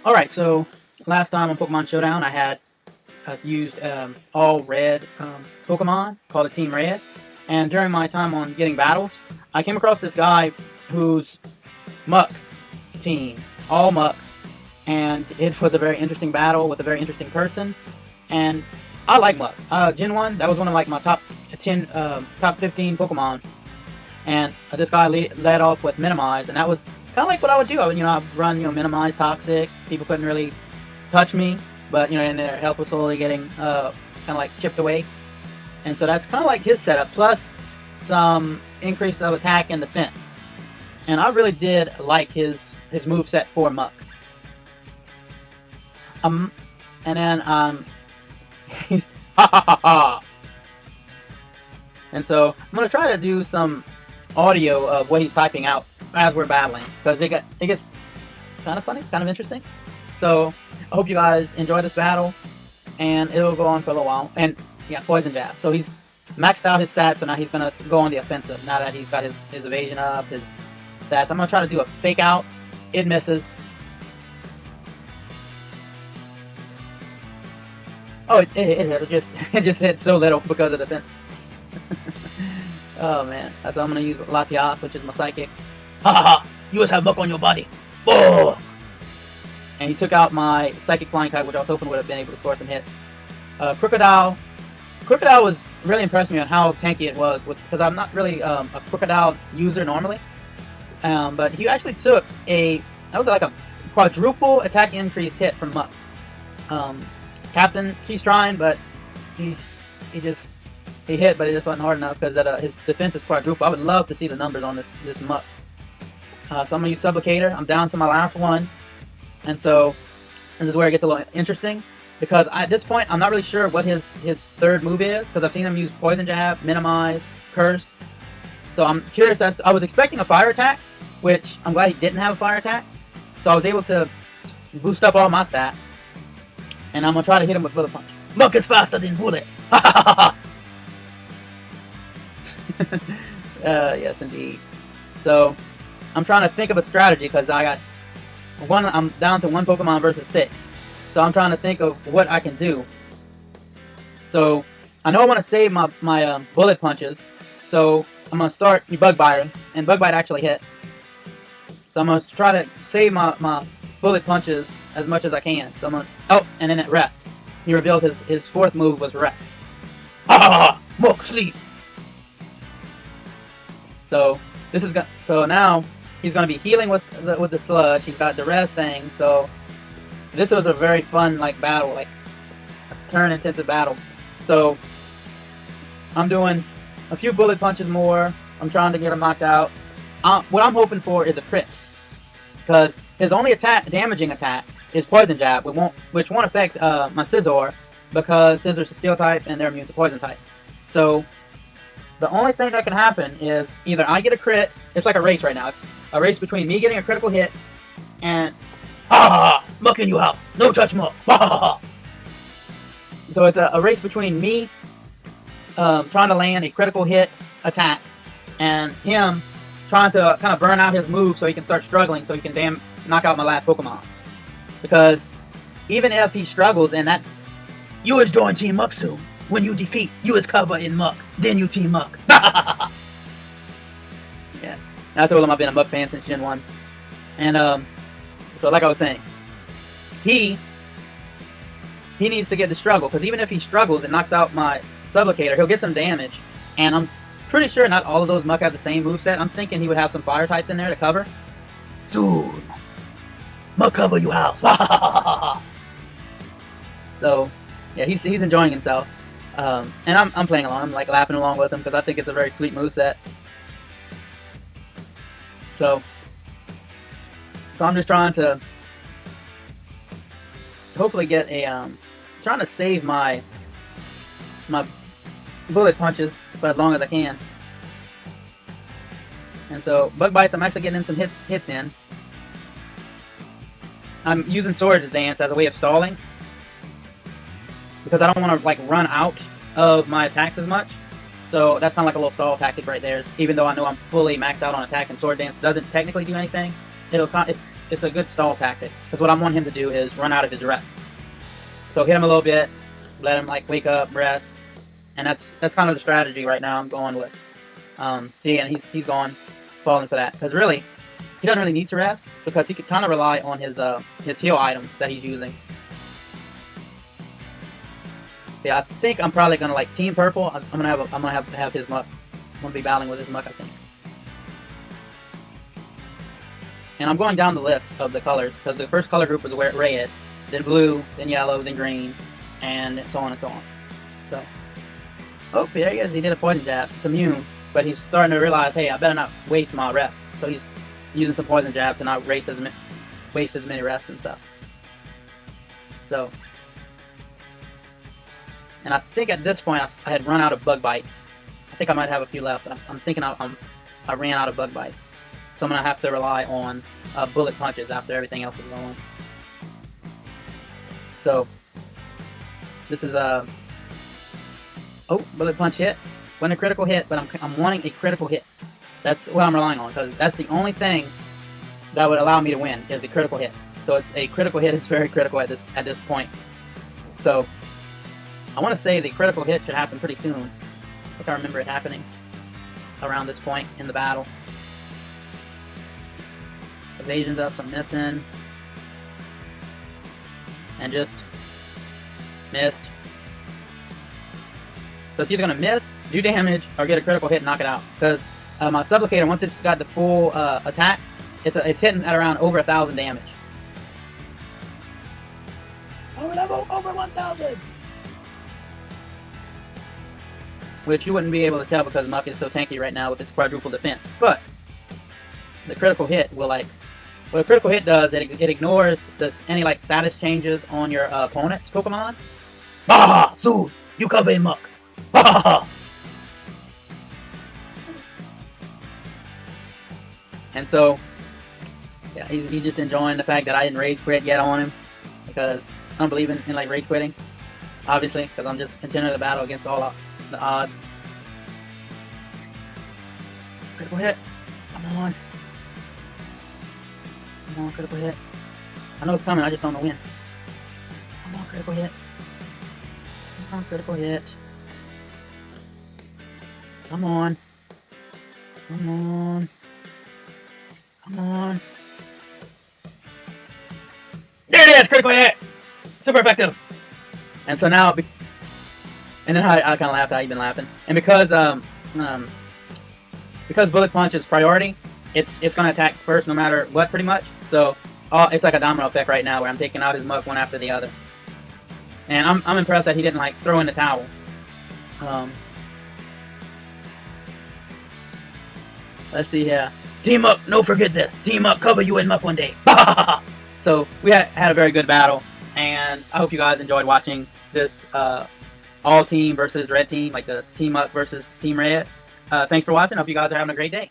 Alright, so last time on Pokemon Showdown I had used all red Pokemon called a Team Red, and during my time on getting battles, I came across this guy who's Muk team, all Muk, and it was a very interesting battle with a very interesting person, and I like Muk. Gen 1, that was one of like my top 10, top 15 Pokemon, and this guy led off with Minimize, and that was kind of like what I would do. I would, I'd run, Minimize Toxic. People couldn't really touch me, but, and their health was slowly getting, kind of like chipped away. And so that's kind of like his setup, plus some increase of attack and defense. And I really did like his moveset for Muk. And then, he's ha ha ha ha. And so I'm gonna try to do some audio of what he's typing out as we're battling, because it gets kind of funny, kind of interesting. So I hope you guys enjoy this battle, and it'll go on for a little while. And yeah, Poison Jab. So he's maxed out his stats, so now he's gonna go on the offensive. Now that he's got his evasion up, his stats, I'm gonna try to do a fake out. It misses. Oh, it hit. It just hit so little because of the defense. Oh man, so I'm gonna use Latias, which is my psychic. Ha ha ha! You just have Muk on your body. Oh! And he took out my psychic flying type, which I was hoping would have been able to score some hits. Crocodile was really impressed me on how tanky it was, because I'm not really a Crocodile user normally. But he actually took that was like a quadruple attack increased hit from Muk. Captain, he's trying, but he hit, but it just wasn't hard enough because his defense is quadruple. I would love to see the numbers on this Muk. So I'm gonna use Supplicator. I'm down to my last one, and so this is where it gets a little interesting, because at this point I'm not really sure what his third move is, because I've seen him use Poison Jab, Minimize, Curse. So I'm curious I was expecting a fire attack, which I'm glad he didn't have a fire attack. So I was able to boost up all my stats, and I'm gonna try to hit him with Bullet Punch. Muk is faster than bullets. Ha ha ha ha. Yes, indeed. So I'm trying to think of a strategy, because I'm down to one Pokemon versus 6. So I'm trying to think of what I can do. So I know I want to save my bullet punches. So I'm gonna start Bug Biting, and Bug Bite actually hit. So I'm gonna try to save my bullet punches as much as I can. So I'm gonna and then at Rest. He revealed his fourth move was Rest. Ha ha ha! Muk, sleep. So now he's gonna be healing with the sludge. He's got the rest thing. So this was a very fun battle, like a turn intensive battle. So I'm doing a few bullet punches more. I'm trying to get him knocked out. What I'm hoping for is a crit, because his only damaging attack is Poison Jab, which won't affect my Scizor, because Scizor's a Steel type and they're immune to poison types. So the only thing that can happen is either I get a crit. It's like a race right now. It's a race between me getting a critical hit and Muk in you house. No touch Muk. So it's a race between me trying to land a critical hit attack and him trying to kind of burn out his move so he can start struggling, so he can knock out my last Pokemon. Because even if he struggles and that, you is join Team Muk soon. When you defeat, you is cover in Muk. Then you Team Muk. Yeah. I told him I've been a Muk fan since Gen 1. And, so like I was saying, he needs to get the struggle. Because even if he struggles and knocks out my Supplicator, he'll get some damage. And I'm pretty sure not all of those Muk have the same moveset. I'm thinking he would have some fire types in there to cover. Soon. Muk cover you house. So, yeah, he's enjoying himself. And I'm playing along. I'm laughing along with him, because I think it's a very sweet moveset. So I'm just trying to hopefully get trying to save my bullet punches for as long as I can. And so Bug Bites, I'm actually getting some hits in. I'm using Swords Dance as a way of stalling, because I don't want to run out of my attacks as much. So that's kind of like a little stall tactic right there. Even though I know I'm fully maxed out on attack and Sword Dance doesn't technically do anything, it's it's a good stall tactic, because what I want him to do is run out of his rest. So hit him a little bit, let him like wake up, rest, and that's kind of the strategy right now I'm going with. See, and he's gone, falling for that, because really he doesn't really need to rest, because he could kind of rely on his heal item that he's using. Yeah, I think I'm probably gonna like Team Purple. I'm gonna have his Muk. I'm gonna be battling with his Muk, I think. And I'm going down the list of the colors, because the first color group was red, then blue, then yellow, then green, and so on and so on. So, oh, there he is. He did a poison jab. It's immune, but he's starting to realize, hey, I better not waste my rest. So he's using some poison jab to not waste as many rests and stuff. So, and I think at this point I had run out of bug bites. I think I might have a few left, but I'm thinking I ran out of bug bites. So I'm going to have to rely on bullet punches after everything else is going. So, this is a... Oh, bullet punch hit. Wasn't a critical hit, but I'm wanting a critical hit. That's what I'm relying on, because that's the only thing that would allow me to win, is a critical hit. So it's a critical hit is very critical at this point. So, I want to say the critical hit should happen pretty soon. I think I remember it happening around this point in the battle. Evasion's up, so I'm missing. And just missed. So it's either going to miss, do damage, or get a critical hit and knock it out. Because my Supplicator, once it's got the full attack, it's hitting at around over 1,000 damage. Over 1,000! Which you wouldn't be able to tell because Muk is so tanky right now with its quadruple defense. But the critical hit will like... What a critical hit does, it ignores any like status changes on your opponent's Pokemon. Ha! So you cover Muk. Ha! And so, yeah, he's just enjoying the fact that I didn't rage quit yet on him, because I don't believe in like rage quitting, obviously, because I'm just continuing the battle against all the odds. Critical hit. Come on. Come on, critical hit. I know it's coming, I just don't know when. Come on, critical hit. Come on, critical hit. Come on. Come on. Come on. There it is! Critical hit! Super effective! And so now, and then I kind of laughed how you've been laughing. And because Bullet Punch is priority, it's going to attack first no matter what, pretty much. So it's like a domino effect right now where I'm taking out his Muk one after the other. And I'm impressed that he didn't like throw in the towel. Let's see here. Team Muk, no forget this. Team Muk, cover you in Muk one day. So we had a very good battle, and I hope you guys enjoyed watching this all team versus red team, like the Team Muk versus Team Red. Thanks for watching. Hope you guys are having a great day.